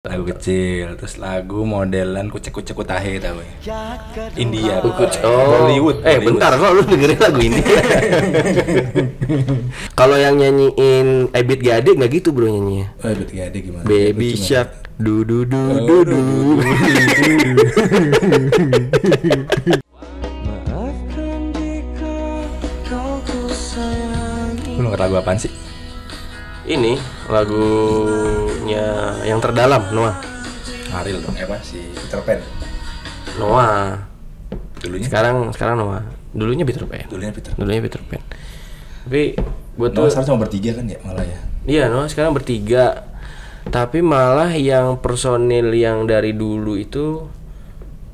Lagu kecil, terus lagu modelan kucek-kucek kutahe tau ya. India, Bollywood. Bentar, kok lu dengerin lagu ini? Kalau yang nyanyiin Ebit Gade nggak gitu bro nyanyinya. Ebit Gade gimana? Baby Shark, du du du du du. Lu ngerti lagu apaan sih? Ini lagunya yang terdalam Noah. Ariel dong, apa si Peter Pan? Noah. Dulunya? Sekarang Noah. Dulunya Peter Pan. Dulunya Peter Pan. Tapi buat Noah sekarang cuma bertiga kan ya malah ya? Iya, Noah sekarang bertiga. Tapi malah yang personil yang dari dulu itu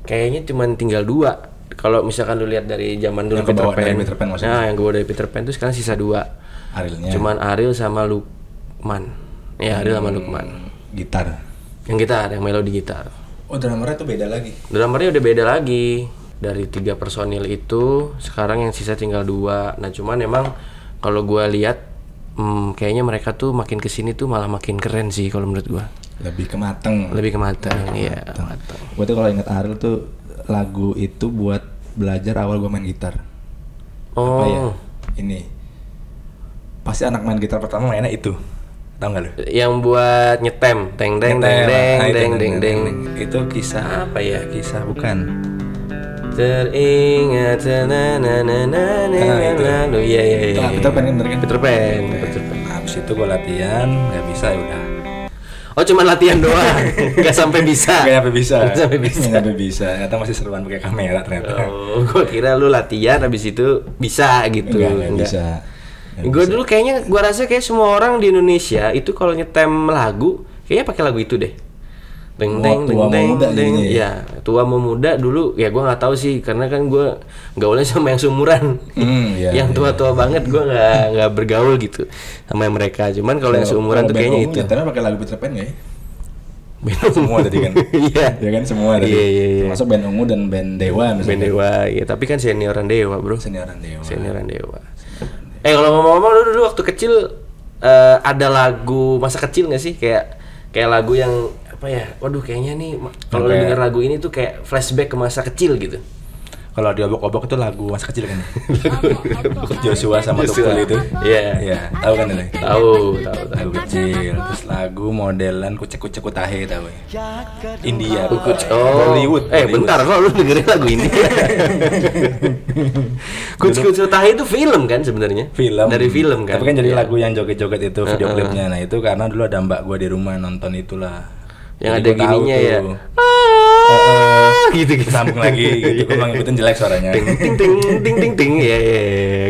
kayaknya cuma tinggal 2. Kalau misalkan lu lihat dari zaman dulu Peter Pan maksudnya. Nah, yang gue dari Peter Pan itu sekarang sisa 2. Arielnya. Cuman Ariel sama Lukman. Ya, Ariel sama Lukman. Gitar. Yang gitar, yang melodi gitar. Oh, drummernya tuh beda lagi. Drummernya udah beda lagi. Dari 3 personil itu sekarang yang sisa tinggal 2. Nah, cuman emang kalau gua lihat kayaknya mereka tuh makin kesini tuh malah makin keren sih kalau menurut gua. Lebih ke mateng. Iya, mateng. Gua tuh kalau inget Ariel tuh lagu itu buat belajar awal gua main gitar. Oh. Apa ya? Ini. Pasti anak main gitar pertama mainnya itu. Tahu nggak lu? Yang buat nyetem, deng. Itu kisah apa ya? Kisah bukan? Teringat Itu. Iya. Peter Pan kan? Peter Pan. Nah, abis itu gue latihan, nggak bisa ya udah. Oh, cuma latihan doang, nggak sampai bisa. Nggak sampai bisa. Nggak bisa. Ternyata masih seruan pakai kamera ternyata. Oh, gue kira lu latihan habis itu bisa gitu. Nggak bisa. Gue dulu kayaknya, gue rasa kayak semua orang di Indonesia itu kalau nyetem lagu, kayaknya pakai lagu itu deh. Deng. Ya, tua mau muda dulu, ya gue nggak tahu sih, karena kan gue gaulnya sama yang seumuran. Yang tua-tua banget gue nggak bergaul gitu sama mereka. Cuman kalau yang seumuran tuh kayaknya itu. Nyetemnya pakai lagu Peter Pan nggak ya? Band semua tadi kan? Iya. Ya kan semua tadi. Iya. Masuk band ungu dan band Dewa misalnya. Band Dewa, ya tapi kan senioran Dewa bro. Senioran Dewa. Kalau ngomong-ngomong lu dulu waktu kecil ada lagu masa kecil nggak sih kayak lagu yang apa ya? Waduh kayaknya nih kalau denger lagu ini tuh kayak flashback ke masa kecil gitu. Kalau di obok-obok itu lagu masa kecil kan? Joshua sama Tukul itu. Iya. Tahu kan itu? Tahu. Lagu kecil, terus lagu modelan kucek-kucek kutahe tahu ya? India. Bollywood. Bentar, kok lu dengerin lagu ini? Kucek-kucek kutahe itu film kan sebenarnya? Film. Dari film kan? Tapi kan jadi lagu yang joget-joget itu video klipnya. Nah, itu karena dulu ada mbak gua di rumah nonton itulah. Yang ada gininya ya. Gitu sambung lagi gitu. Gue ngikutin jelek suaranya. Ting. Ya.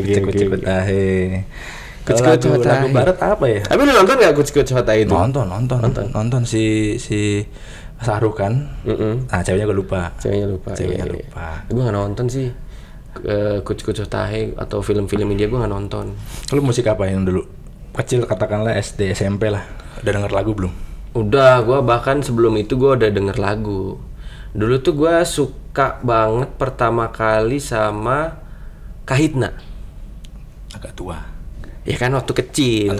Kucek-kucek tahe. Lagu barat apa ya? Tapi lu nonton enggak Kucek-kucek tahe itu? Nonton si Sahrul kan. Nah, ceweknya gue lupa. Iya. Gue enggak nonton sih. Kucek-kucek tahe atau film-film India gue enggak nonton. Lu musik apa yang dulu? Kecil katakanlah SD, SMP lah. Udah denger lagu belum? Udah, gue bahkan sebelum itu gue udah denger lagu. Dulu tuh gue suka banget pertama kali sama Kahitna. Agak tua. Ya kan waktu kecil.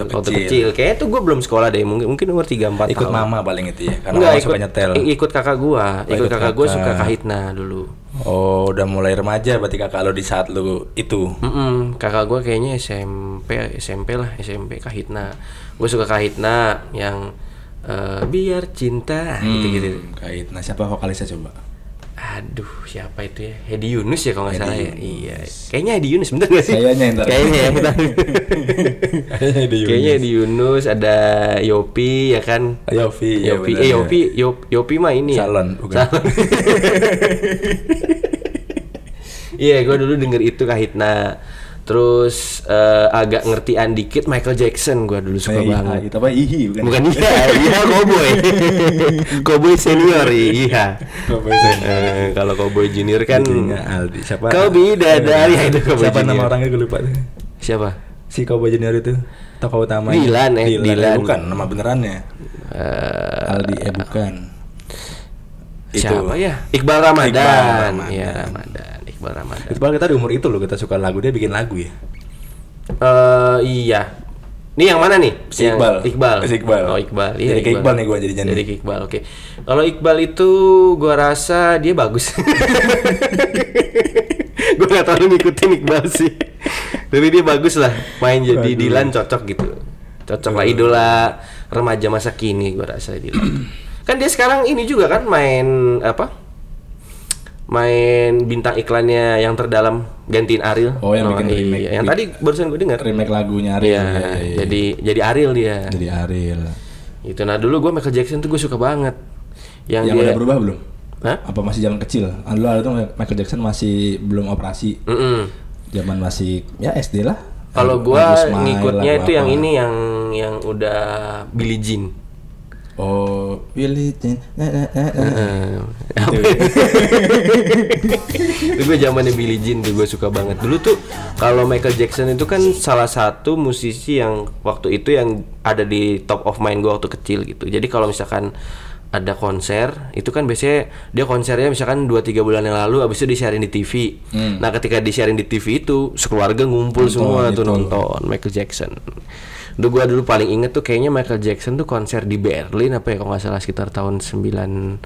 Kayaknya tuh gue belum sekolah deh, mungkin umur 3-4 tahun. Ikut mama paling itu ya, karena enggak, mama suka nyetel. Ikut kakak gue suka Kahitna dulu. Oh, udah mulai remaja berarti kakak lo di saat lo itu. Kakak gue kayaknya SMP Kahitna. Gue suka Kahitna yang biar cinta gitu. Kahitna siapa vokalisnya coba? Aduh, siapa itu ya? Hedi Yunus ya kalau nggak salah ya. Iya. Kayaknya Hedi Yunus, bener nggak sih? Kayaknya Hedi Yunus, ada Yopi ya kan? Yopi mah ini ya. Salon. Iya, gue dulu denger itu Kahitna. Terus agak ngertian dikit Michael Jackson gue dulu suka banget. Itu apa? Bukan Cowboy. Cowboy senior iya. Kalau Cowboy junior kan Aldi. Siapa? Kau bidadari itu Cowboy siapa junior. Nama orangnya gue lupa. Siapa? Si Cowboy junior itu. Tokoh utamanya. Dilan. Bukan nama benerannya. Aldi bukan. Siapa ya? Iqbal Ramadan. Iya, Ramadan. Iqbal kita di umur itu loh kita suka lagu, dia bikin lagu ya. Iya. Ini yang mana nih? Si Iqbal. Iqbal. Oh, Iqbal. Iya, jadi Iqbal nih gue jadinya. Jadi Iqbal. Oke. Kalau Iqbal itu gue rasa dia bagus. Gue nggak terlalu ngikutin Iqbal sih. Tapi dia bagus lah. Main jadi Dilan cocok gitu. Cocok lah, idola remaja masa kini gue rasa Dilan. Kan dia sekarang ini juga kan main apa? Main bintang iklannya yang terdalam gantiin Ariel. Oh, yang bikin remake. Yang tadi barusan gue dengar remake lagunya Ariel. Iya. Jadi Ariel dia. Jadi Ariel. Itu nah dulu gue Michael Jackson tuh gue suka banget. Yang dia udah berubah belum? Hah? Apa masih zaman kecil? Dulu ada tuh Michael Jackson masih belum operasi. Zaman masih ya SD lah. Kalau gue ngikutnya itu yang ini yang udah Billie Jean. Oh, Billie Jean. Itu gue zamannya Billie Jean tuh gue suka banget. Dulu tuh kalau Michael Jackson itu kan salah satu musisi yang waktu itu yang ada di top of mind gue waktu kecil gitu. Jadi kalau misalkan ada konser, itu kan biasanya dia konsernya misalkan 2-3 bulan yang lalu, abis itu di-sharein di TV. Nah ketika di-sharein di TV itu sekeluarga ngumpul semua tuh nonton Michael Jackson. Gue dulu paling inget tuh kayaknya Michael Jackson tuh konser di Berlin apa ya kalau nggak salah sekitar tahun 9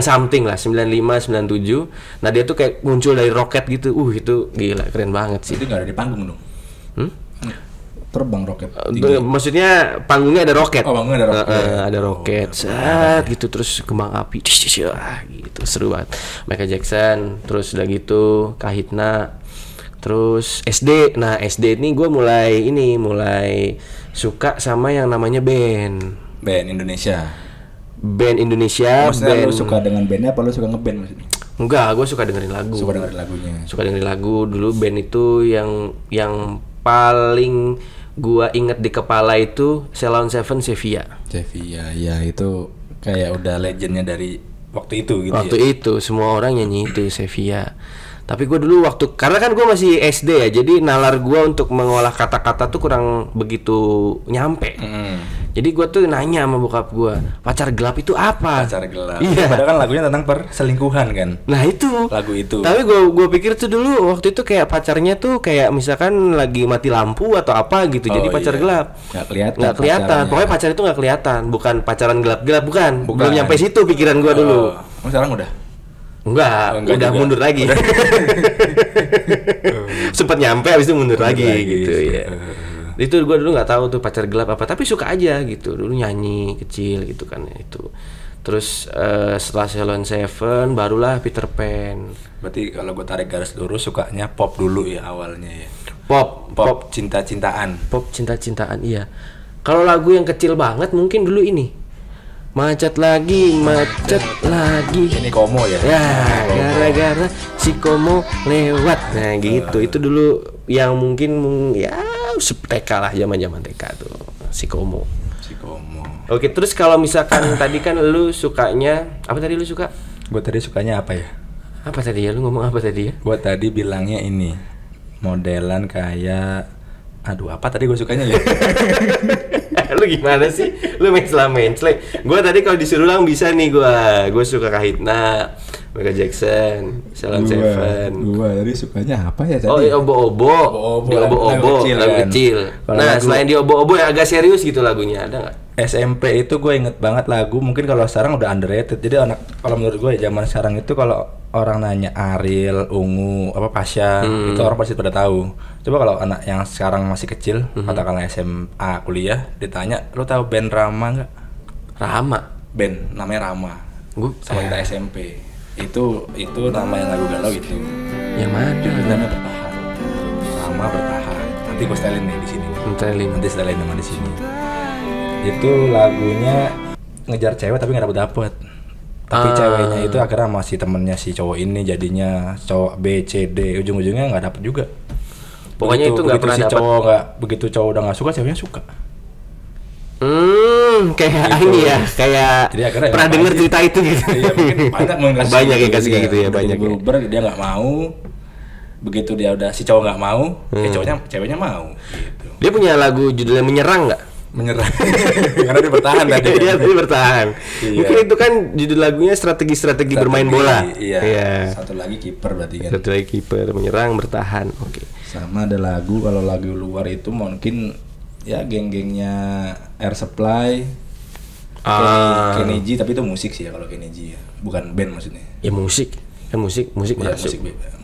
something lah, 95 97. Nah dia tuh kayak muncul dari roket gitu. Itu gila keren banget sih. Itu nggak ada di panggung dong. Terbang roket. Maksudnya panggungnya ada roket. Oh, panggungnya ada roket. Ada roket. Gitu terus kembang api. Gitu seru banget. Michael Jackson, terus udah gitu Kahitna. Terus SD, nah SD ini gue mulai suka sama yang namanya band Indonesia. Maksudnya lu suka dengan bandnya apa lu suka ngeband maksudnya? Enggak, gue suka dengerin lagu. Suka dengerin lagunya. Suka dengerin lagu. Dulu band itu yang paling gue inget di kepala itu Ceylon Seven Sevilla, ya itu kayak udah legendnya dari waktu itu gitu. Waktu itu semua orang nyanyi itu Sevilla. Tapi gue dulu karena kan gue masih SD ya, jadi nalar gue untuk mengolah kata-kata tuh kurang begitu nyampe. Jadi gue tuh nanya sama bokap gue, pacar gelap itu apa? Pacar gelap. Iya. Padahal kan lagunya tentang perselingkuhan kan. Nah itu. Lagu itu. Tapi gue pikir tuh dulu waktu itu kayak pacarnya tuh kayak misalkan lagi mati lampu atau apa gitu. Jadi pacar gelap. Nggak kelihatan. Pokoknya pacar itu nggak kelihatan. Bukan pacaran gelap-gelap, bukan. Belum nyampe situ pikiran gue dulu. Sekarang udah. Enggak udah juga. Mundur lagi. Sempet nyampe habis itu mundur lagi gitu ya. Itu gue dulu nggak tahu tuh pacar gelap apa, tapi suka aja gitu. Dulu nyanyi kecil gitu kan itu. Terus setelah Ceylon Seven barulah Peter Pan. Berarti kalau gue tarik garis lurus sukanya pop dulu ya awalnya ya. Pop cinta-cintaan. Pop cinta-cintaan iya. Kalau lagu yang kecil banget mungkin dulu ini. Macet lagi. Ini Komo ya? Ya, gara-gara si Komo lewat. Nah gitu, itu dulu yang mungkin ya TK lah, zaman-zaman TK tuh si Komo. Oke, terus kalau misalkan tadi kan lu sukanya apa tadi lu suka? Gue tadi sukanya apa ya? Apa tadi ya? Lu ngomong apa tadi ya? Gue tadi bilangnya ini modelan kayak apa tadi gue sukanya ya? Lu gimana sih? Lu mensle. Gue tadi kalau disuruh ulang bisa nih gue suka Kahitna, Michael Jackson, Ceylon Seven. Gue tadi sukanya apa ya tadi? Oh, Obo-Obo. Di Obo-Obo lagu kecil. Nah, selain di Obo-Obo yang agak serius gitu lagunya, ada nggak? SMP itu gue inget banget lagu, mungkin kalau sekarang udah underrated. Jadi kalau menurut gue ya zaman sekarang itu kalau orang nanya Ariel, Ungu, Pasha, itu orang pasti pada tahu. Coba kalau anak yang sekarang masih kecil, katakanlah SMA, kuliah, ditanya, lo tahu band Rama nggak? Rama? Band namanya Rama. Sama kita SMP. Itu nama yang lagu galau itu. Yang mana? Namanya Bertahan. Rama Bertahan. Nanti gue setelin nih di sini. Nanti setelin nama di sini. Itu lagunya ngejar cewek tapi nggak dapet. Tapi ceweknya itu akhirnya masih temennya si cowok ini, jadinya cowok B, C, D, ujung-ujungnya nggak dapet juga. Pokoknya itu nggak pernah si dapet. Begitu cowok udah nggak suka, ceweknya suka. Kayak gitu. Ini ya, kayak pernah denger cerita itu gitu. Iya, banyak yang kasih gitu ya, banyak. Dia nggak mau. Begitu dia udah si cowok nggak mau, ceweknya mau. Gitu. Dia punya lagu judulnya Menyerang nggak? Menyerang karena dia bertahan tadi. Dia bertahan. Iya. Mungkin itu kan judul lagunya strategi bermain bola. Iya. Satu lagi kiper berarti kan. Satu lagi kiper, menyerang, bertahan. Oke. Sama ada lagu, kalau lagu luar itu mungkin ya geng-gengnya Air Supply, Kenny G, tapi itu musik sih ya kalau Kenny G ya, bukan band maksudnya. Ya musik masuk.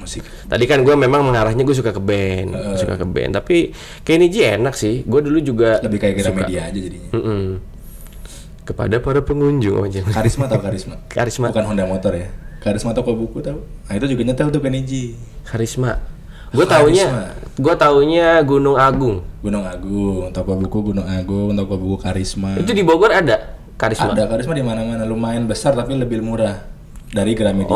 Musik. Tadi kan gue memang mengarahnya gue suka ke band, tapi Kenny G enak sih. Gue dulu juga lebih kayak Gramedia aja jadinya. Kepada para pengunjung aja. Karisma tau Karisma? Karisma. Bukan Honda Motor ya. Karisma toko buku tau? Nah itu juga nyetel tuh Kenny G. Karisma. Gue taunya Gunung Agung. Toko buku Gunung Agung, toko buku Karisma. Itu di Bogor ada Karisma? Ada Karisma di mana-mana, lumayan besar tapi lebih murah dari Gramedia.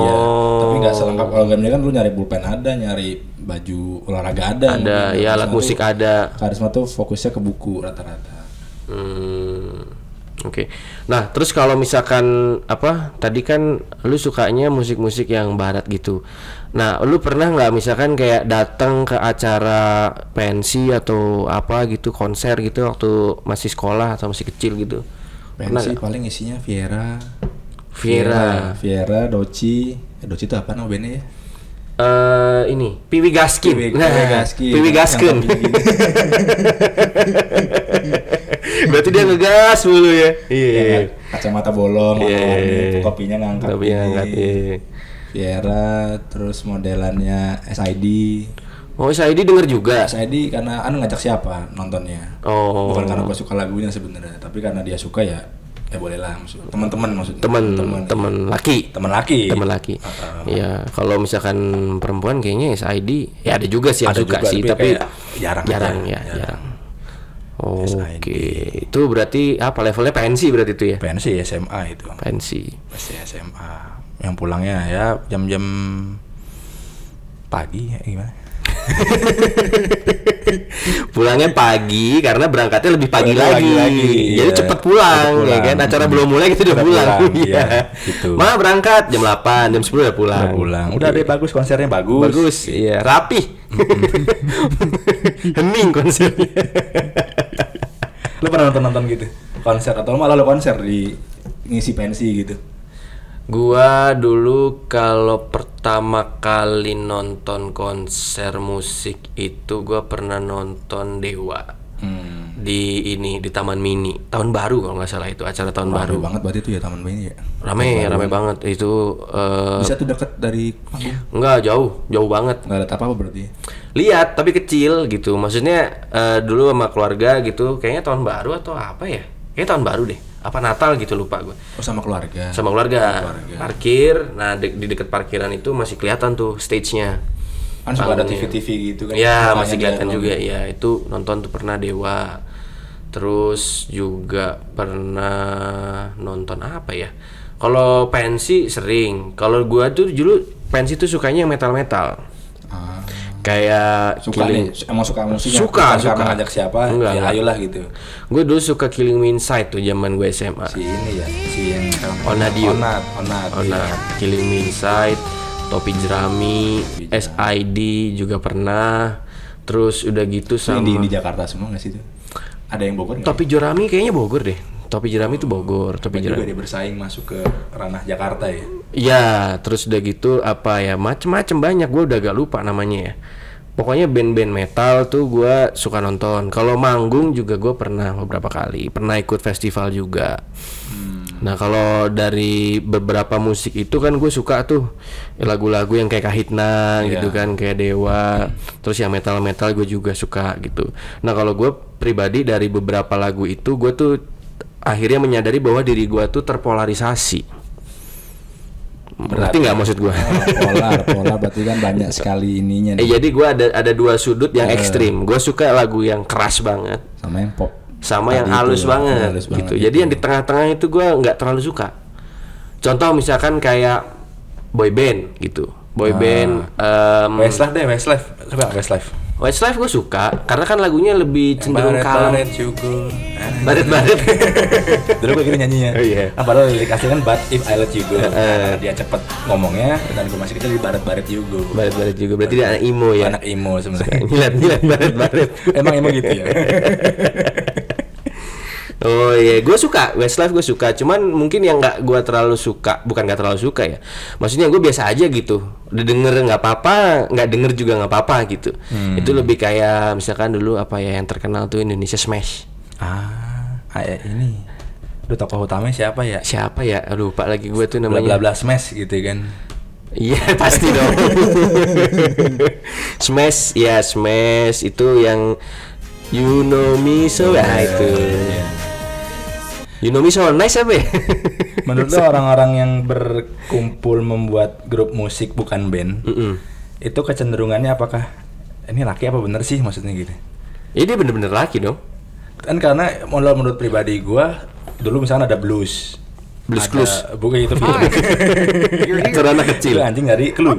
Tapi nggak selengkap. Kalau Gramedia kan lu nyari pulpen ada, nyari baju olahraga ada. Ada, ya alat musik ada. Karisma tuh fokusnya ke buku rata-rata. Oke. Nah, terus kalau misalkan tadi kan lu sukanya musik-musik yang barat gitu. Nah, lu pernah nggak misalkan kayak datang ke acara pensi atau apa gitu, konser gitu waktu masih sekolah atau masih kecil gitu? Pensi paling isinya Viera, Doci itu apa nama bandnya ya? Ini Piwi Gaskin. Piwi Gaskin. Berarti dia ngegas mulu ya. Iya. Kacamata bolong, kopinya ngangkat. Viera, terus modelannya SID. Oh, SID denger juga. SID karena ngajak siapa nontonnya. Oh. Bukan karena gue suka lagunya sebenarnya, tapi karena dia suka ya boleh lah, maksudnya teman-teman maksudnya. Teman laki. Ya, kalau misalkan perempuan kayaknya SID ya ada juga sih yang suka sih, tapi jarang. Oke. Itu berarti apa levelnya pensi berarti itu ya? Pensi SMA itu. Pasti SMA. Yang pulangnya ya jam-jam pagi ya gimana? Pulangnya pagi karena berangkatnya lebih pagi lagi. Jadi cepet pulang ya kan, acara belum mulai gitu udah pulang. Iya. Gitu. Berangkat jam 8, jam 10 udah pulang. Udah deh, bagus konsernya bagus. Iya, rapi. Hening konsernya. Lu pernah nonton gitu? Konser atau malah lu konser di ngisi pensi gitu? Gua dulu kalau pertama kali nonton konser musik itu gua pernah nonton Dewa di Taman Mini tahun baru kalau nggak salah, itu acara tahun baru. Rame banget berarti itu ya Taman Mini ya? Rame banget itu. Bisa tuh deket dari panggung? Enggak, jauh banget. Nggak ada apa-apa berarti? Lihat tapi kecil gitu, maksudnya dulu sama keluarga gitu, kayaknya tahun baru atau apa ya? Kayaknya tahun baru deh. Apa Natal gitu lupa gue. Oh, sama keluarga. Parkir. Nah, di dekat parkiran itu masih kelihatan tuh stage-nya. Kan suka ada TV gitu kan. Ya, masih kelihatan juga ya. Itu nonton tuh pernah Dewa. Terus juga pernah nonton apa ya? Kalau pensi sering. Kalau gua tuh dulu pensi tuh sukanya yang metal-metal. Kayak emang suka musiknya? Suka. Karena ngajak siapa? Enggak. Ayolah gitu. Gue dulu suka Killing Me Inside tuh zaman gue SMA. Si yang Onat. Killing Me Inside, Topi Jerami, SID juga pernah. Terus udah gitu sama di Jakarta semua nggak sih itu? Ada yang Bogor nggak? Topi Jerami kayaknya Bogor deh. Topi Jerami itu Bogor. Topi Jerami juga dia bersaing masuk ke ranah Jakarta ya? Iya, terus udah gitu apa ya, macem-macem banyak, gue udah agak lupa namanya ya. Pokoknya band-band metal tuh gue suka nonton. Kalau manggung juga gue pernah beberapa kali. Pernah ikut festival juga. Nah kalau dari beberapa musik itu kan gue suka tuh lagu-lagu yang kayak Kahitna gitu kan, kayak Dewa. Terus yang metal-metal gue juga suka gitu. Nah kalau gue pribadi dari beberapa lagu itu gue tuh akhirnya menyadari bahwa diri gue tuh terpolarisasi. Berarti nggak maksud gue? Polar berarti kan banyak sekali ininya. Jadi gue ada dua sudut yang ekstrim. Gue suka lagu yang keras banget, sama yang pop, sama yang halus banget gitu. Jadi yang di tengah-tengah itu gue nggak terlalu suka. Contoh misalkan kayak boy band gitu. Boy band Westlife. Suka Westlife. Westlife gue suka karena kan lagunya lebih cenderung kalem. Baret. Dulu gue kira nyanyinya. Oh iya. Padahal lirik aslinya kan But If I Let You Go. Dia cepet ngomongnya dan gue masih kecil di baret you go. Baret juga. Berarti dia anak emo ya. Anak emo sebenarnya. Nyilat baret. Emang emo gitu ya. Oh iya, gue suka Westlife, gue suka. Cuman mungkin yang nggak gue terlalu suka, bukan nggak terlalu suka ya. Maksudnya gue biasa aja gitu. Udah denger nggak apa-apa, nggak denger juga nggak apa-apa gitu. Itu lebih kayak misalkan dulu apa ya yang terkenal tuh Indonesia Smash. Ini. Aduh, tokoh utamanya siapa ya? Siapa ya? Aduh, lupa lagi gue tuh namanya. Bla Smash gitu kan. Iya pasti dong. Smash, ya Smash itu yang You Know Me So itu. You Know Me So Nice apa ya? Menurut lo orang-orang yang berkumpul membuat grup musik bukan band, itu kecenderungannya apakah ini laki apa bener sih maksudnya gitu? Ini bener-bener laki dong. Kan karena menurut pribadi gua dulu misalnya ada blues Clues. Bukan itu film. Itu anak kecil. Itu anjing nyari clue.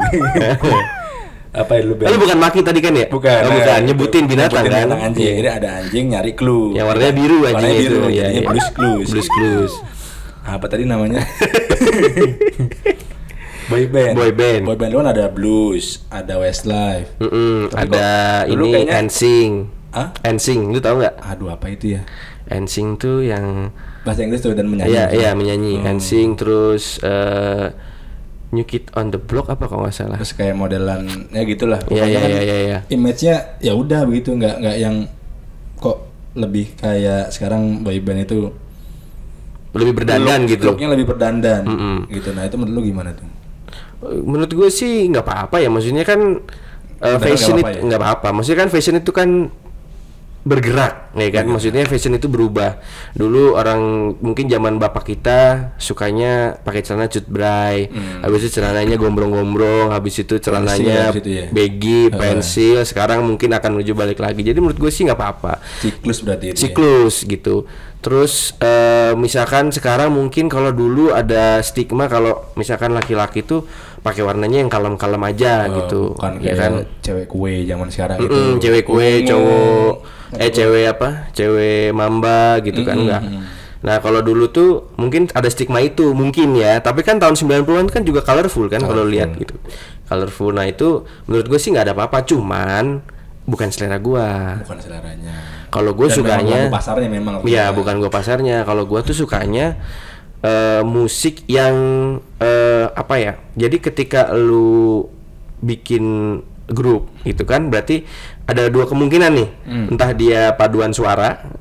Apa ya lu? Lu bukan maki tadi kan ya? Bukan. Bukan nyebutin binatang kan? Anjing. Jadi ada anjing nyari clue. Yang warnanya biru anjing itu. Jadinya Blues Clues. Apa tadi namanya? Boy band lu kan ada blues, ada Westlife. Ada ini NSYNC. NSYNC, lu tahu nggak? Aduh, apa itu ya? NSYNC tuh yang bahasa Inggris tuh dan menyanyi. Iya menyanyi. NSYNC terus New Kid on the Block apa kalau nggak salah. Terus kayak modelan ya gitulah. Iya. Image-nya ya udah begitu, nggak yang kok lebih kayak sekarang boy band itu lebih berdandan gitu. Looknya lebih berdandan gitu. Nah itu menurut lu gimana tuh? Menurut gue sih nggak apa-apa ya. Maksudnya kan fashion itu nggak apa-apa. Maksudnya kan fashion itu kan bergerak, ya kan? Maksudnya fashion itu berubah. Dulu orang mungkin zaman bapak kita sukanya pakai celana cutbray, habis itu celananya gombrong-gombrong, habis itu celananya baggy, pensil. Sekarang mungkin akan menuju balik lagi. Jadi menurut gue sih nggak apa-apa. Siklus berarti itu. Siklus gitu. Terus misalkan sekarang mungkin kalau dulu ada stigma kalau misalkan laki-laki tuh pakai warnanya yang kalem-kalem aja gitu. Bukan ya kayak kan? Cewek kue zaman sekarang gitu. Cewek kue, cowok cewek mamba gitu kan enggak. Nah, kalau dulu tuh mungkin ada stigma itu mungkin ya, tapi kan tahun 90-an kan juga colorful kan kalau lihat gitu. Colorful. Nah, itu menurut gue sih nggak ada apa-apa, cuman bukan selera gua. Bukan seleranya. Kalau gue sukanya pasarnya memang. Ya, bukan gua pasarnya. Kalau gua tuh sukanya musik yang apa ya? Jadi ketika lu bikin grup gitu kan, berarti ada dua kemungkinan nih, entah dia paduan suara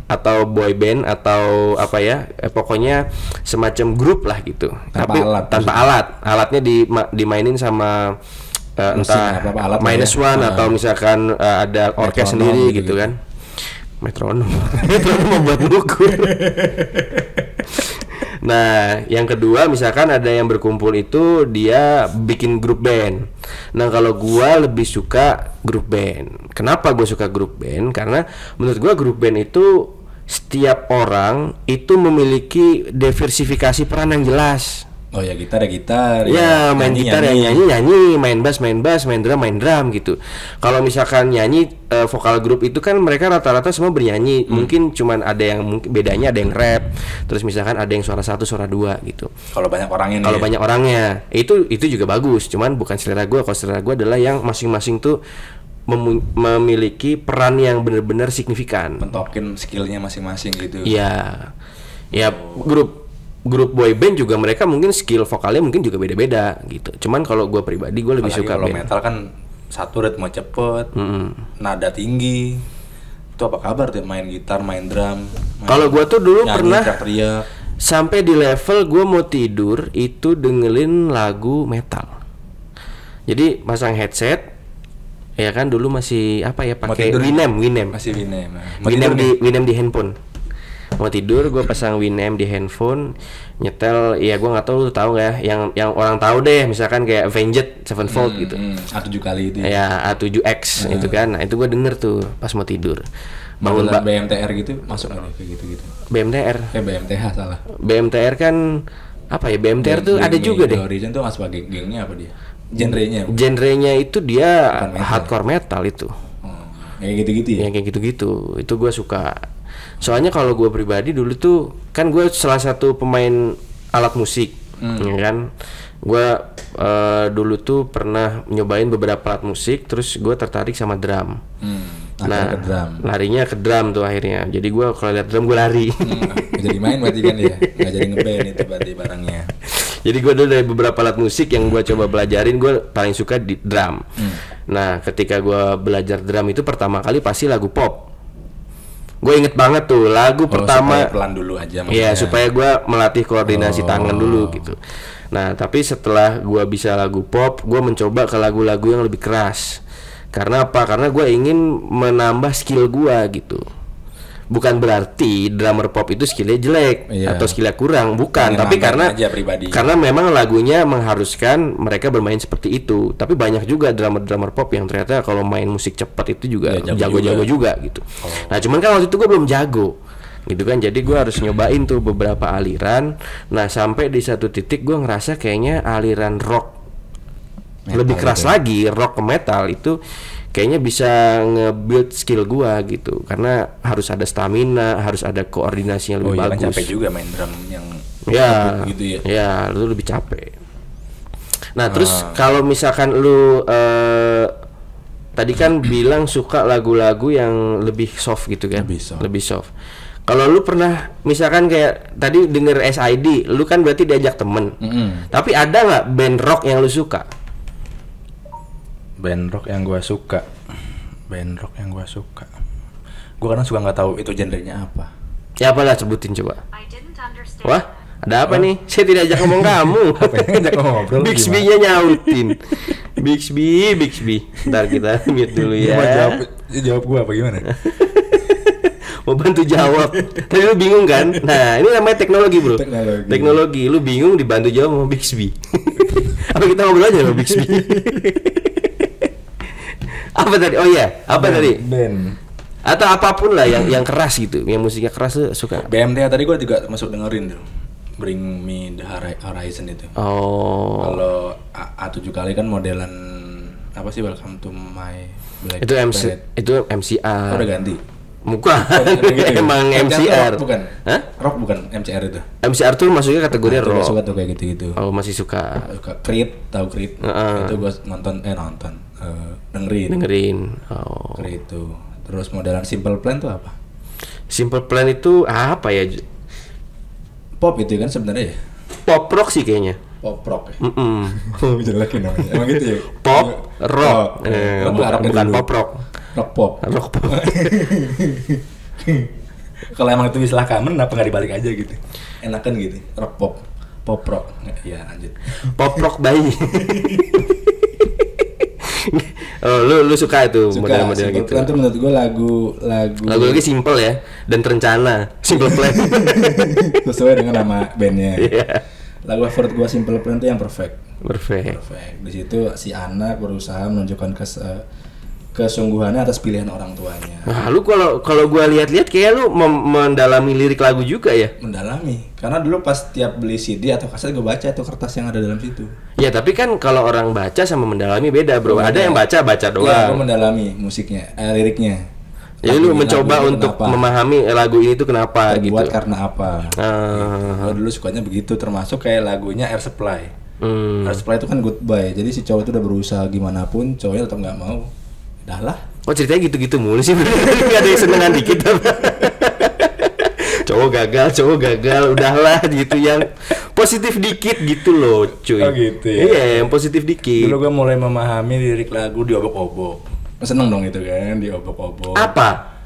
atau boy band atau apa ya, pokoknya semacam grup lah gitu. Tanpa alat, alatnya dimainin sama entah minus one atau misalkan ada orkes sendiri gitu kan. Metronom membuat buku. Nah, yang kedua misalkan ada yang berkumpul itu dia bikin grup band. Nah, kalau gua lebih suka grup band. Kenapa gua suka grup band? Karena menurut gua grup band itu setiap orang itu memiliki diversifikasi peran yang jelas. Oh ya, gitar ya gitar. Ya, main gitar ya nyanyi, main bass, main drum gitu. Kalau misalkan nyanyi vokal grup itu kan mereka rata-rata semua bernyanyi. Mungkin cuman ada yang bedanya ada yang rap. Terus misalkan ada yang suara 1, suara 2 gitu. Kalau banyak orangnya. Kalau banyak orangnya, itu juga bagus. Cuman bukan selera gue. Kalau selera gue adalah yang masing-masing tuh memiliki peran yang benar-benar signifikan. Mentokin skillnya masing-masing gitu. Iya. Ya, grup boy band juga mereka mungkin skill vokalnya mungkin juga beda-beda gitu. Cuman kalau gue pribadi gue lebih suka kalau band. Metal kan satu ritme cepet, nada tinggi. Itu apa kabar tuh main gitar, main drum? Kalau gue tuh dulu pernah teriak. Sampai di level gue mau tidur itu dengerin lagu metal. Jadi pasang headset, ya kan dulu masih apa ya pakai Winamp. Masih Winamp. Winamp di handphone. Mau tidur gue pasang Winamp di handphone, nyetel. Ya gue nggak tahu, lu tahu nggak ya yang orang tahu deh, misalkan kayak Avenged Sevenfold gitu. A7 kali itu ya A7X itu kan. Nah itu gue denger tuh pas mau tidur. Bangun BMTR gitu masuk nggak kayak gitu. BMTR BMTH salah. BMTR kan apa ya, BMTR tuh ada juga deh. Horizon tuh masuk gengnya apa dia? Genrenya itu dia hardcore metal itu. Kayak gitu-gitu ya? Kayak gitu-gitu. Itu gue suka. Soalnya kalau gue pribadi dulu tuh kan gue salah satu pemain alat musik, ya kan. Gue dulu tuh pernah nyobain beberapa alat musik, terus gue tertarik sama drum. Nah, larinya ke drum tuh akhirnya. Jadi gue kalau lihat drum gue lari. Jadi main berarti kan ya, nggak jadi ngeband itu berarti barangnya. Jadi gue dulu dari beberapa alat musik yang gue coba belajarin, gue paling suka di drum. Nah, ketika gue belajar drum itu pertama kali pasti lagu pop. Gue inget banget tuh lagu pertama. Supaya pelan dulu aja. Iya, supaya gue melatih koordinasi tangan dulu gitu. Nah, tapi setelah gue bisa lagu pop, gue mencoba ke lagu-lagu yang lebih keras. Karena apa? Karena gue ingin menambah skill gue gitu. Bukan berarti drummer pop itu skillnya jelek atau skillnya kurang, bukan. Tapi karena memang lagunya mengharuskan mereka bermain seperti itu. Tapi banyak juga drummer pop yang ternyata kalau main musik cepat itu juga jago-jago juga gitu. Nah, cuman kan waktu itu gue belum jago gitu kan, jadi gue harus nyobain tuh beberapa aliran. Nah, sampai di satu titik gue ngerasa kayaknya aliran rock metal lebih keras lagi, rock ke metal itu kayaknya bisa nge-build skill gua gitu, karena harus ada stamina, harus ada koordinasi yang lebih bagus. Kan capek juga main drum yang gitu ya. Ya, lu lebih capek. Nah, terus kalau misalkan lu tadi kan bilang suka lagu-lagu yang lebih soft gitu kan? Lebih soft. Kalau lu pernah misalkan kayak tadi denger SID, lu kan berarti diajak temen. Tapi ada nggak band rock yang lu suka? Band rock yang gue suka, gue kadang suka nggak tahu itu genrenya apa. Ya apalah, sebutin coba. Wah, ada apa nih? Saya tidak ajak ngomong kamu. Bixby-nya nyautin. Bixby. Ntar kita mute dulu ya. Jawab gue apa gimana? Mau bantu jawab. Tadi lu bingung kan? Nah, ini namanya teknologi, bro. Teknologi. Lu bingung dibantu jawab sama Bixby. Apa kita ngobrol aja sama Bixby? Apa tadi? Oh iya, tadi? Band. Atau apapun lah yang keras gitu, yang musiknya keras tuh suka. BMT tadi gue juga masuk dengerin tuh. Bring Me The Horizon itu. Kalau A7 kali kan modelan apa sih, Welcome to My Black Planet. Itu MCR. Udah ganti. Bukan. Gitu. Emang MCR. Rock bukan? Hah? Rock bukan MCR itu. MCR tuh masuknya kategori rock. Suka tuh kayak gitu-gitu. Oh, masih suka. Creed, tahu Creed? Itu gue dengerin. Oh. Creed itu. Terus modelan Simple Plan tuh apa? Simple Plan itu apa ya? Pop itu kan sebenarnya ya? Pop rock sih kayaknya. Pop rock ya? Jelekin namanya. Emang gitu ya? Pop rock. Bukan pop rock. Rock pop. Kalau emang itu istilah common, kenapa nggak dibalik aja gitu? Enakan gitu. Rock pop, pop rock. Ya lanjut. Pop rock bayi. Oh, lu suka itu model-model gitu. Simple Plan tuh menurut gue lagu simple ya dan terencana. Simple Plan. Sesuai dengan nama bandnya. Lagu favorit gue Simple Plan tuh yang perfect. Di situ si anak berusaha menunjukkan kesungguhannya atas pilihan orang tuanya. Nah, lu kalau gua lihat-lihat kayak lu mendalami lirik lagu juga ya? Mendalami. Karena dulu pas tiap beli CD atau kaset gua baca itu kertas yang ada dalam situ. Ya, tapi kan kalau orang baca sama mendalami beda, Bro. Ada yang baca doang. Iya, gua mendalami musiknya, liriknya. Jadi lu mencoba untuk memahami lagu ini tuh kenapa gitu. Buat karena apa. Gua dulu sukanya begitu, termasuk kayak lagunya Air Supply. Air Supply itu kan goodbye. Jadi si cowok itu udah berusaha gimana pun, cowoknya tetap nggak mau. Udahlah. Oh, ceritanya gitu-gitu mulu sih. Gak ada yang senengan dikit. Cowok gagal, udahlah gitu, yang positif dikit gitu loh, cuy. Oh gitu ya. Iya, yang positif dikit. Dulu gue mulai memahami lirik lagu diobok-obok. Seneng dong itu kan, diobok-obok. Apa?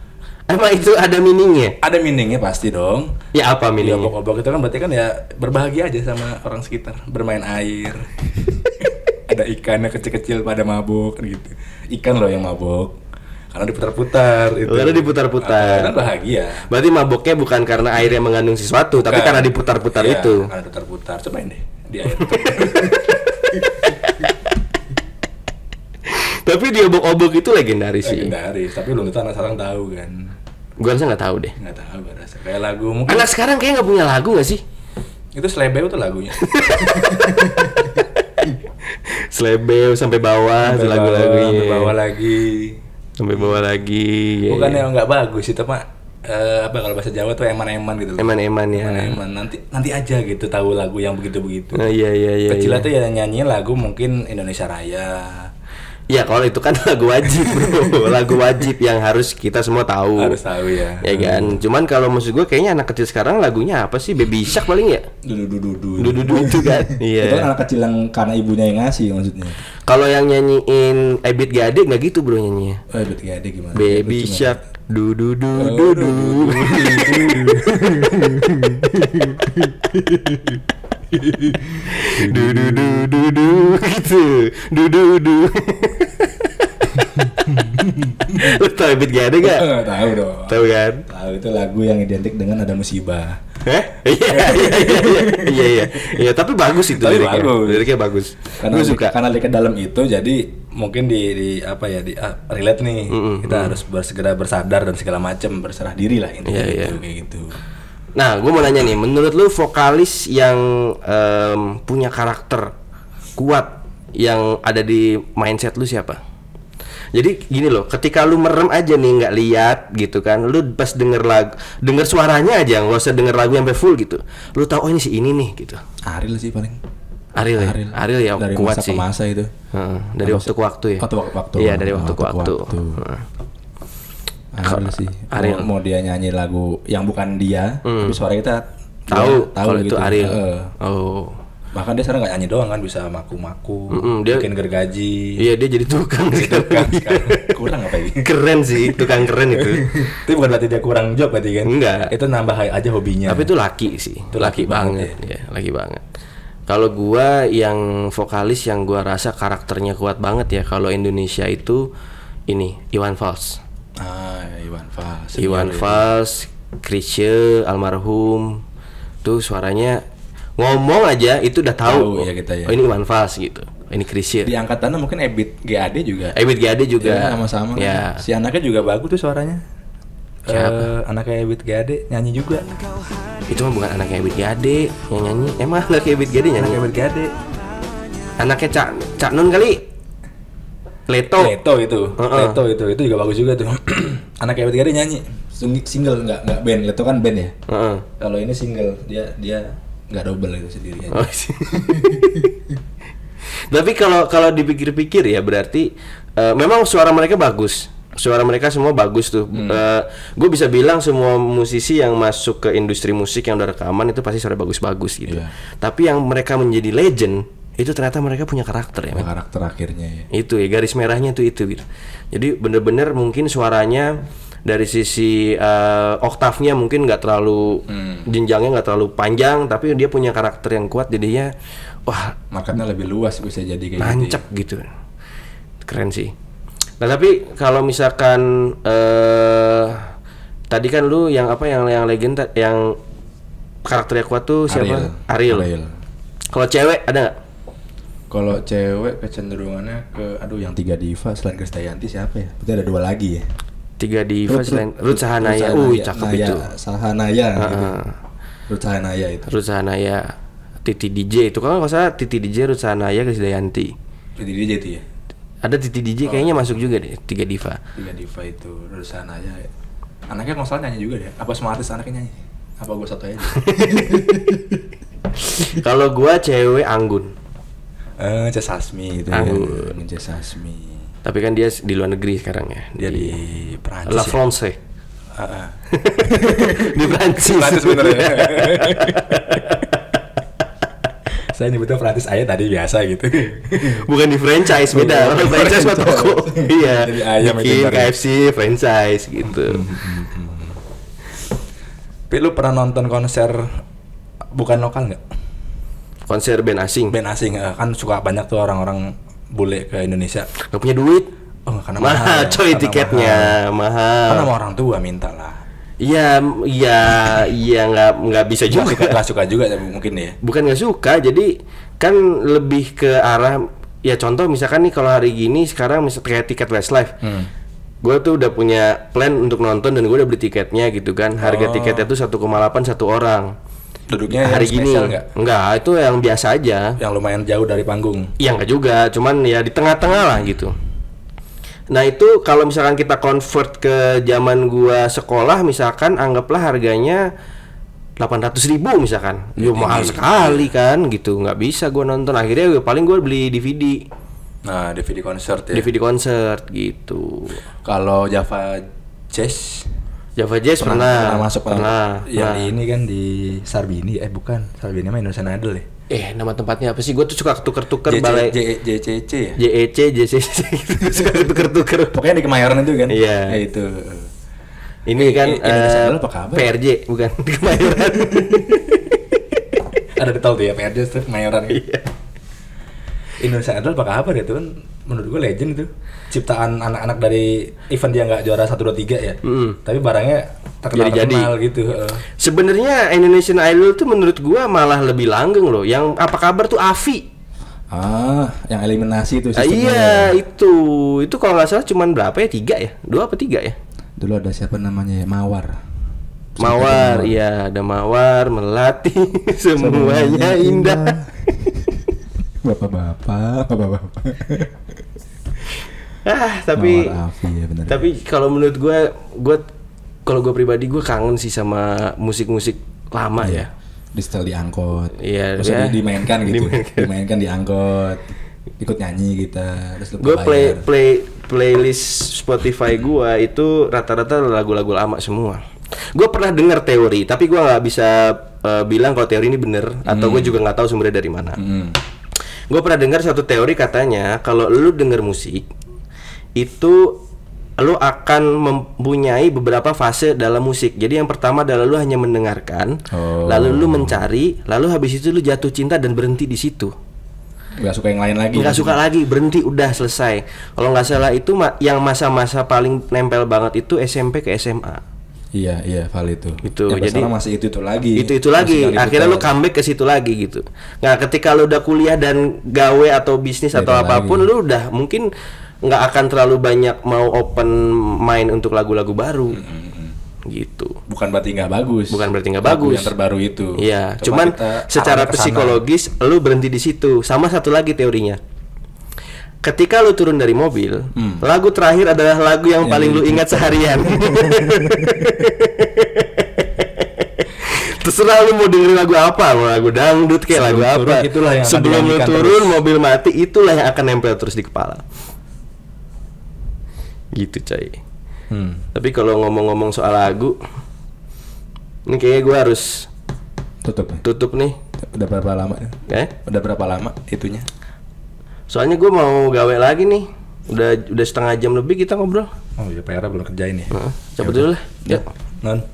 Emang itu ada meaningnya? Ada meaningnya pasti dong. Ya apa meaningnya? Diobok-obok itu kan berarti kan ya berbahagia aja sama orang sekitar, bermain air. Ada ikannya kecil-kecil pada mabuk gitu. Ikan loh yang mabuk karena diputar-putar itu. Karena diputar-putar. Karena bahagia. Berarti mabuknya bukan karena airnya mengandung sesuatu, tapi karena diputar-putar ya, itu. Karena diputar-putar. Cobain deh di air. Tapi diobok-obok itu legendaris sih. Legendaris, tapi belum tentu anak sekarang tahu kan. Gua rasa nggak tahu deh. Nggak tahu, gua rasa. Kayak lagu mungkin. Anak sekarang kayak nggak punya lagu nggak sih? Itu Slebeu tuh lagunya. Slebeu sampai bawah tuh lagu-lagunya. Sampai bawah lagi. Bukannya nggak bagus itu mah apa kalau bahasa Jawa tuh eman-eman gitu. Eman-eman ya. Eman-eman nanti aja gitu tahu lagu yang begitu-begitu. Iya. Kecil tuh ya nyanyi lagu mungkin Indonesia Raya. Ya kalau itu kan lagu wajib bro, lagu wajib yang harus kita semua tahu. Harus tahu ya. Ya kan. Cuman kalau maksud gue kayaknya anak kecil sekarang lagunya apa sih? Baby Shark paling ya. Dudu itu kan. Iya. Itu kan anak kecil yang karena ibunya yang ngasih maksudnya. Kalau yang nyanyiin Ebit Gade nggak gitu bro nyanyinya. Oh, Ebit Gade gimana? Baby Shark dudu. Gitu. Dudu. Lu tau Ebit Gade gak? Tahu dong. Tahu kan? Tahu, itu lagu yang identik dengan ada musibah. Iya, tapi bagus itu liriknya bagus. Karena suka karena lirik dalam itu, jadi mungkin di apa ya, di relate nih. Kita harus segera bersadar dan segala macam, berserah diri lah intinya gitu, kayak gitu. Nah, gue mau nanya nih, menurut lu vokalis yang punya karakter kuat yang ada di mindset lu siapa? Jadi gini loh, ketika lu merem aja nih nggak lihat gitu kan, lu pas denger suaranya aja, nggak usah denger lagu sampai full gitu, lu tahu oh ini si ini nih gitu. Ariel sih paling. Ariel ya dari kuat masa sih. Ke masa itu. Dari waktu ke waktu ya. Waktu. Iya dari waktu ke waktu. Ariel sih. Ariel. Mau dia nyanyi lagu yang bukan dia, tapi suara kita tahu kalau gitu. Itu Ariel. Bahkan dia sekarang nggak nyanyi doang kan, bisa maku-maku, bikin gergaji. Iya, dia jadi tukang sekarang. Kurang apa ini? Keren sih, tukang keren itu. Itu bukan berarti dia kurang job berarti kan? Enggak. Itu nambah aja hobinya. Tapi itu laki sih. Itu laki banget. Ya, laki banget. Kalau gua yang vokalis yang gua rasa karakternya kuat banget ya, kalau Indonesia itu ini Iwan Fals. Iwan Fals, Chrisye almarhum. Tuh suaranya ngomong aja itu udah tahu ya kita ya. Oh ini Iwan Fals gitu. Ini Chrisye. Di angkatannya mungkin Ebit GAD juga. Ya, sama-sama. Ya. Si anaknya juga bagus tuh suaranya. Siapa? Anaknya Ebit GAD nyanyi juga. Itu mah bukan anaknya Ebit GAD yang nyanyi. Emang anaknya Ebit GAD nyanyi? Anaknya Ebit GAD. Anaknya Cak Nun kali. Leto itu juga bagus juga tuh. Anaknya Ebit GAD nyanyi. Single enggak band. Leto kan band ya. Kalau ini single, dia nggak double itu sendirian. Tapi kalau dipikir-pikir ya berarti memang suara mereka bagus. Suara mereka semua bagus tuh. Gue bisa bilang semua musisi yang masuk ke industri musik yang udah rekaman itu pasti suara bagus-bagus gitu. Yeah. Tapi yang mereka menjadi legend itu ternyata mereka punya karakter ya. Karakter akhirnya ya. Itu ya garis merahnya tuh itu gitu. Jadi bener-bener mungkin suaranya dari sisi oktavnya mungkin nggak terlalu jenjangnya nggak terlalu panjang, tapi dia punya karakter yang kuat, jadinya wah marketnya lebih luas bisa jadi kayak nancep gitu. Keren sih. Nah tapi kalau misalkan tadi kan lu yang apa yang legenda yang karakternya kuat tuh siapa? Ariel. Kalau cewek ada nggak? Kalau cewek kecenderungannya ke yang 3 diva selain Krisdayanti siapa ya? Berarti ada 2 lagi ya. 3 diva selain Ruth Sahanaya. Cakep itu. Sahanaya. Ruth Sahanaya itu. Ruth Sahanaya. Titi DJ itu kan kalau salah Titi DJ, Ruth Sahanaya, Krisdayanti. Titi DJ itu ya. Ada Titi DJ kayaknya masuk juga deh 3 diva. 3 diva itu Ruth Sahanaya. Anaknya kalau salah nyanyi juga deh. Apa semua artis anaknya nyanyi? Apa gue satu aja? Kalau gua cewek Anggun. Cesasmi itu. Anggun. Cesasmi. Tapi kan dia di luar negeri sekarang ya. Dia di Prancis. La France. Di Prancis. Prancis bener ya. Saya nyebutnya Prancis aja tadi biasa gitu. Bukan di franchise, beda. Kalau franchise mah toko. Iya. Jadi ayam bikin KFC franchise gitu. Tapi lu pernah nonton konser bukan lokal nggak? Konser band asing. Band asing kan suka banyak tuh orang-orang bule ke Indonesia. Gak punya duit. Karena mahal coy tiketnya, mahal. Karena orang tua minta lah. Iya nggak bisa juga. Nggak suka juga mungkin ya. Bukan nggak suka, jadi kan lebih ke arah ya contoh misalkan nih kalau hari gini sekarang misal kayak tiket Westlife. Gue tuh udah punya plan untuk nonton dan gue udah beli tiketnya gitu kan. Harga tiketnya tuh 1,8 satu orang. Duduknya hari gini enggak, itu yang biasa aja. Yang lumayan jauh dari panggung. Iya enggak juga, cuman ya di tengah-tengah lah gitu. Nah itu kalau misalkan kita convert ke zaman gua sekolah misalkan anggaplah harganya 800.000 misalkan. Ya mahal sekali kan gitu, nggak bisa gua nonton. Akhirnya paling gua beli DVD. Nah, DVD concert ya. DVD concert gitu. Kalau Java Jazz pernah masuk yang ini kan di Sarbini bukan Sarbini mah Indonesian Idol ya. Nama tempatnya apa sih? Gue tuh suka tuker-tuker balai JCC ya. JCC suka tuker-tuker. Pokoknya di Kemayoran itu kan. Iya. Ya itu. Ini kan Indonesian Idol apa kabar? PRJ bukan di Kemayoran. Ada di tahu tuh ya PRJ itu Kemayoran. Iya. Indonesia Idol apa kabar ya, itu kan menurut gue legend itu, ciptaan anak-anak dari event dia nggak juara 1, 2, 3 ya, tapi barangnya terkenal gitu. Sebenarnya Indonesian Idol tuh menurut gue malah lebih langgeng loh. Yang apa kabar tuh Avi. Yang eliminasi itu sistemnya. Iya itu kalau nggak salah cuman berapa ya, 3 ya, 2 apa 3 ya. Dulu ada siapa namanya ya? Mawar, iya ada Mawar, Melati, semuanya indah. Bapak-bapak. Tapi Afi, ya bener. Tapi kalau menurut kalau gue pribadi gue kangen sih sama musik-musik lama ya. Di setel di angkot. Iya. Terus dimainkan gitu. Dimainkan di angkot. Ikut nyanyi kita. Gue playlist Spotify gue itu rata-rata lagu-lagu lama semua. Gue pernah dengar teori, tapi gue nggak bisa bilang kalau teori ini bener atau gue juga nggak tahu sumbernya dari mana. Gue pernah dengar satu teori katanya kalau lu denger musik itu lu akan mempunyai beberapa fase dalam musik. Jadi yang pertama adalah lu hanya mendengarkan, lalu lu mencari, lalu habis itu lu jatuh cinta dan berhenti di situ. Gak suka yang lain lagi. Gak suka lagi, berhenti, udah selesai. Kalau nggak salah itu yang masa-masa paling nempel banget itu SMP ke SMA. Iya, valid itu. Itu jadi masih itu lagi. Itu lagi. Akhirnya lu comeback ke situ lagi gitu. Nah, ketika lu udah kuliah dan gawe atau bisnis atau apapun, lu udah mungkin nggak akan terlalu banyak mau open mind untuk lagu-lagu baru. Gitu. Bukan berarti nggak bagus. Yang terbaru itu. Iya, cuman secara psikologis lu berhenti di situ. Sama satu lagi teorinya. Ketika lu turun dari mobil, lagu terakhir adalah lagu yang paling lu ingat seharian. Terserah lu mau dengerin lagu apa, mau lagu dangdut kayak lagu apa. Sebelum lu turun mobil mati, itulah yang akan nempel terus di kepala. Gitu coy. Tapi kalau ngomong-ngomong soal lagu, ini kayaknya gue harus tutup nih. Udah berapa lama? Udah berapa lama itunya? Soalnya gue mau gawe lagi nih. Udah setengah jam lebih kita ngobrol. Oh iya, PR belum kerjain ya. Coba dulu lah. Ya. Non.